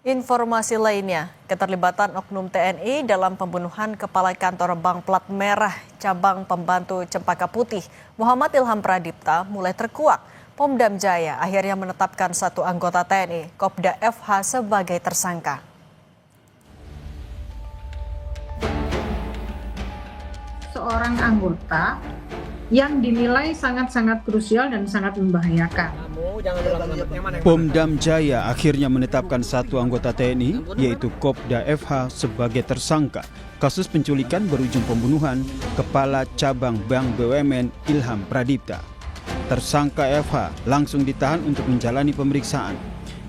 Informasi lainnya, keterlibatan oknum TNI dalam pembunuhan Kepala Kantor Bank Plat Merah Cabang Pembantu Cempaka Putih, Muhammad Ilham Pradipta, mulai terkuak. Pom Dam Jaya akhirnya menetapkan satu anggota TNI, Kopda FH, sebagai tersangka. Seorang anggota yang dinilai sangat-sangat krusial dan sangat membahayakan. Pom Dam Jaya akhirnya menetapkan satu anggota TNI, yaitu Kopda FH, sebagai tersangka kasus penculikan berujung pembunuhan Kepala Cabang Bank BUMN Ilham Pradipta. Tersangka FH langsung ditahan untuk menjalani pemeriksaan.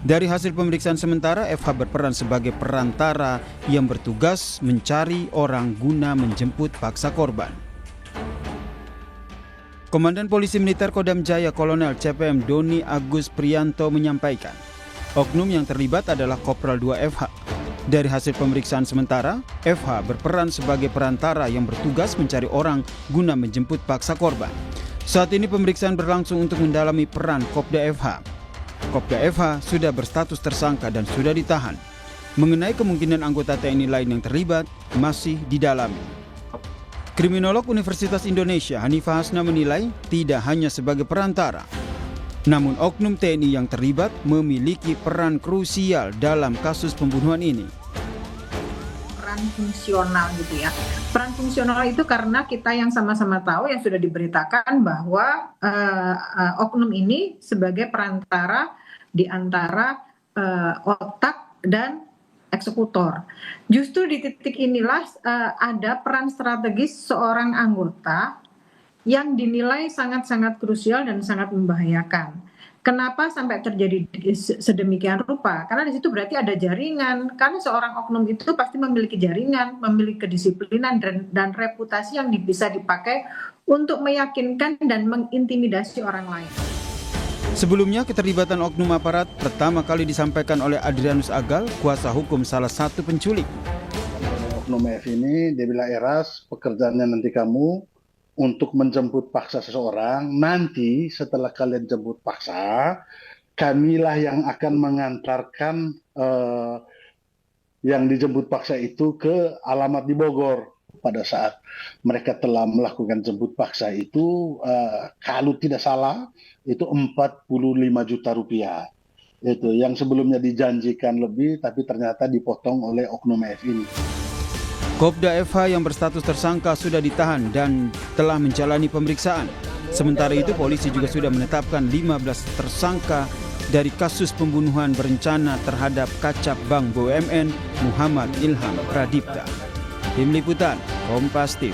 Dari hasil pemeriksaan sementara, FH berperan sebagai perantara yang bertugas mencari orang guna menjemput paksa korban. Komandan Polisi Militer Kodam Jaya Kolonel CPM Doni Agus Priyanto menyampaikan, oknum yang terlibat adalah Kopral 2 FH. Dari hasil pemeriksaan sementara, FH berperan sebagai perantara yang bertugas mencari orang guna menjemput paksa korban. Saat ini pemeriksaan berlangsung untuk mendalami peran Kopda FH. Kopda FH sudah berstatus tersangka dan sudah ditahan. Mengenai kemungkinan anggota TNI lain yang terlibat masih didalami. Kriminolog Universitas Indonesia Hanifah Hasna menilai tidak hanya sebagai perantara, namun oknum TNI yang terlibat memiliki peran krusial dalam kasus pembunuhan ini. Peran fungsional gitu ya. Peran fungsional itu karena kita yang sama-sama tahu, yang sudah diberitakan bahwa oknum ini sebagai perantara di antara otak dan eksekutor. Justru di titik inilah ada peran strategis seorang anggota yang dinilai sangat-sangat krusial dan sangat membahayakan. Kenapa sampai terjadi sedemikian rupa? Karena di situ berarti ada jaringan. Karena seorang oknum itu pasti memiliki jaringan, memiliki kedisiplinan dan reputasi yang bisa dipakai untuk meyakinkan dan mengintimidasi orang lain. Sebelumnya, keterlibatan oknum aparat pertama kali disampaikan oleh Adrianus Agal, kuasa hukum salah satu penculik. Oknum F ini, dia bilang, Eras, pekerjaannya nanti kamu untuk menjemput paksa seseorang. Nanti setelah kalian jemput paksa, kamilah yang akan mengantarkan yang dijemput paksa itu ke alamat di Bogor. Pada saat mereka telah melakukan jemput paksa itu, kalau tidak salah, itu 45 juta rupiah. Itu yang sebelumnya dijanjikan lebih, tapi ternyata dipotong oleh oknum F ini. Kopda FH yang berstatus tersangka sudah ditahan dan telah menjalani pemeriksaan. Sementara itu, polisi juga sudah menetapkan 15 tersangka dari kasus pembunuhan berencana terhadap Kacap Bank BUMN Muhammad Ilham Pradipta. Tim Liputan, Kompas TV.